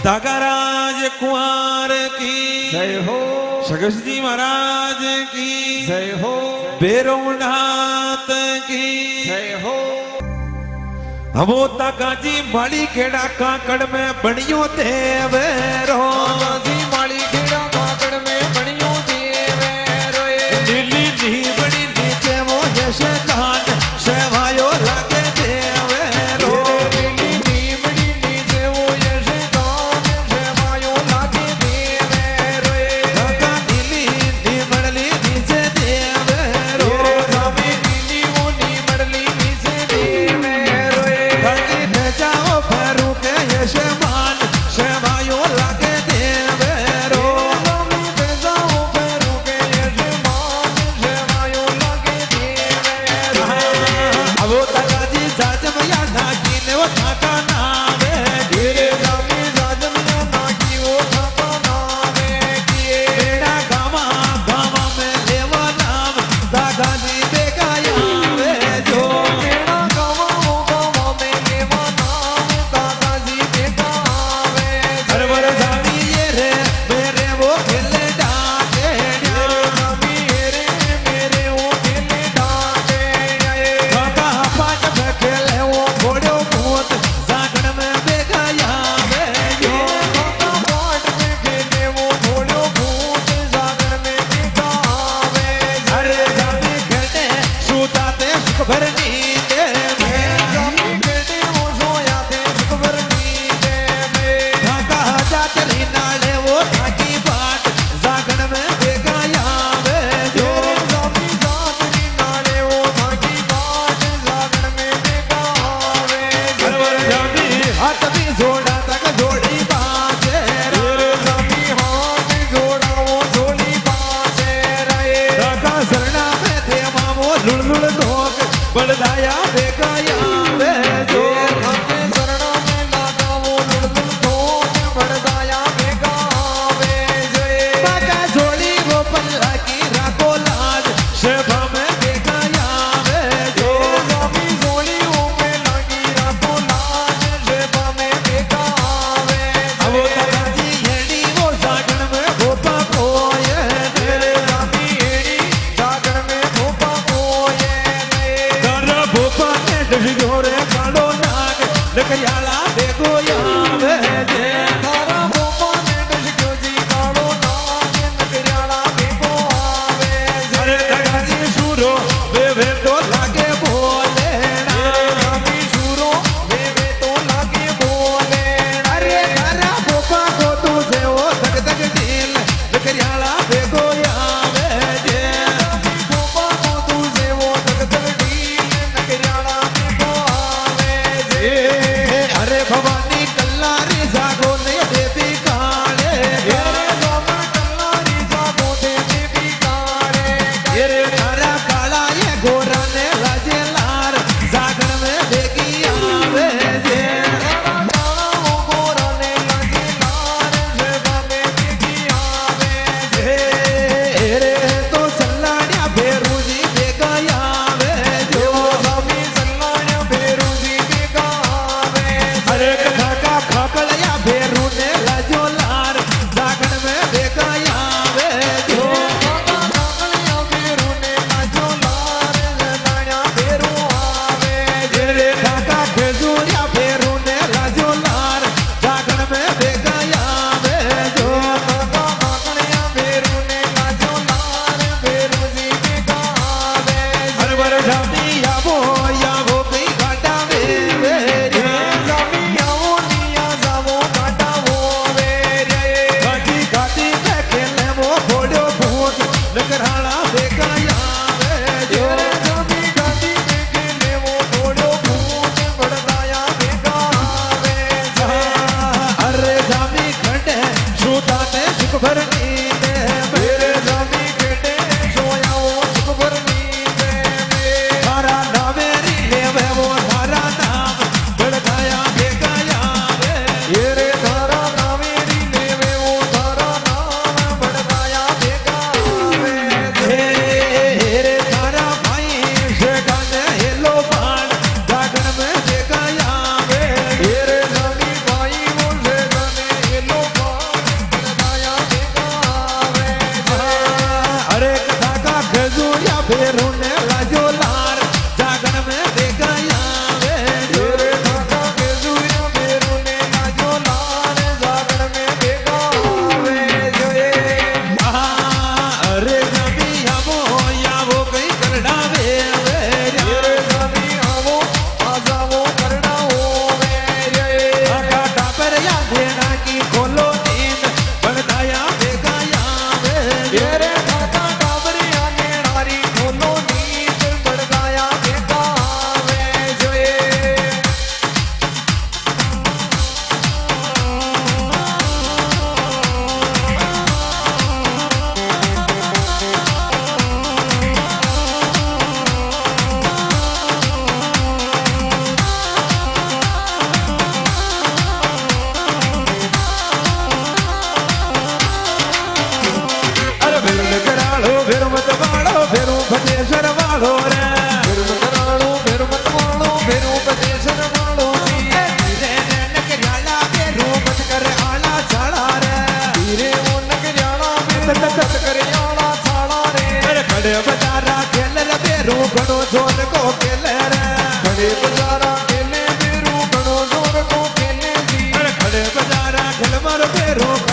दागाराज कुंवर की जय हो, सगस जी महाराज की जय हो, बेरोनाथ की जय हो। हवो ताका जी माली खेड़ा काकड़ में बनियो देवेरो जी माली खेड़ा काकड़ में बनियो देवेरो नीली नी बड़ी नीचे वो यश दान सेवायो लागे देवेरो नीली नी बड़ी नीचे वो यश दान सेवायो लागे देवेरो ताका नीली नी बड़ली नीचे देवेरो स्वामी नीली वो नी बड़ली नीचे देवेरो ताकी न जाओ भरू के यश मान सेवायो लागे देवेरो स्वामी न जाओ भरू के यश मान सेवायो लागे देवेरो अवो ताका जी साजम या नाकी ने वो थाका नावे धीरे स्वामी साजम या नाकी वो थाका नावे किए बेड़ा गावा गावा में लेवा नाम दादा जी देखा यावे जो मेरा गावा वो गावा में लेवा नाम दादाजी बेटा आवे हर वर जानी ये रे मेरे वो खेले डाके स्वामी मेरे वो खेले डाके काका पाट में खेले वो घोड़ो भूत जागण में देखा यावे जो काका पाट में खेले वो घोड़ो भूत जागर में बेटा आवे हरे जानी खेले सूताते सुख भर नींदे में स्वामी खेले वो सोया थे सुखबर नींदे में काका जातरी नाले वो थाकी बाट जागण में देखा यावे जो स्वामी जातरी नाले वो थाकी बाट जागर में बेटा आवे हरवर जानी हाथ भी जोड़ा तक जोड़ी बाजे स्वामी हाथ जोड़ा वो झोली पासे रहे राका सरना में थे मामो लुल लुल धोक बलदाया देखा यावे जो खाते शरणा में लागा वो लुड़लुड़ धोक बड़दाया बेगा आवे जय बाका जोड़ी वो पल्ला की राको लाज शेभा में देखा यावे जो स्वामी झोली वो में लगी रातो लाज शेबा में बेगा आवे अब ताका जी येड़ी वो जागण में गोपा कोये तेरे स्वामी एड़ी जागर में भोपा कोये ने कर भोपा ने डोरे कालो नाग नकयाला देखो यावे जे तारा भोपा ने डसक्यो जी कालो नाग नगरियाला बेगो आवे अरे ताका जी सूरो वे तो लागे बोले स्वामी शूरो वे तो लागे बोले अरे घरा भोपा को तुझे वो धक धक दिल नकयाला देखो यावे जे भोपा को तुझे वो धक धक ढील नगरियाला बेगो आवे जे अरे भवानी कल्लारी जागो ने देवी काले तेरे स्वामी कल्लारी जागो दे देवी काले ये तारा काला ये गोरा ने लाजे लार जागरण में देखी आवे जे काला वो गोरा ने लगे लार सेवा में देखी आवे जे रे तो सल्लाड़िया भेरू जी देखा आवे जो स्वामी सल्लाण्या भेरू जी बेगा आवे अरे कथा का खाकड़िया भेरू ने लाजो लार जागरण में देखा आवे जो काका काकलिया भेरू ने लाजो लार सल्लाण्या भेरू आवे जे रे काका खेजूरिया भेरू ने लाजो लार जागरण में देखा आवे जो काका काकलिया भेरू ने लाजो लार भेरू जी बेगा आवे हर वर जाती यावो कई घाटा वे स्वामी आओ निया जावो काटा वो वे रे घाटी घाटी के खेले वो घोड़ो भूत नगराला देखा आवे जो तेरे स्वामी गादी में खेले वो घोड़ो भूत बड़दाया बेगा आवे अरे जामी खंडे सूता ने सुख भर नींदे मेरे स्वामी बेटे सोया वो सुखबर नींदे में तारा नावेरी लेवे वो तारा नाम बड़काया देखा आवे तेरे धारा नावेरी लेवे वो धारा नाम बड़दाया बेगा आवे रे तारा भाई शेगा ने हेलो बाण जागरण में देखा आवे तेरे स्वामी भाई वो से गाने વાળો રે ફેરમતરાળું ફેરમતવાળું ફેરુપદેશન વાળો જી રે રે નકરિયાળા બેરું મત કરે આળા છાળા રે ધીરે ઓ નગરિયાળા ફેરમત કર્યાળા છાળા રે ખડે બજારા ખેલ રે બેરું ઘણો જોર કો ખેલ રે ખડે બજારા ખેલે બેરું ઘણો જોર કો ખેલે જી ખડે બજારા ખેલ મારો બેરું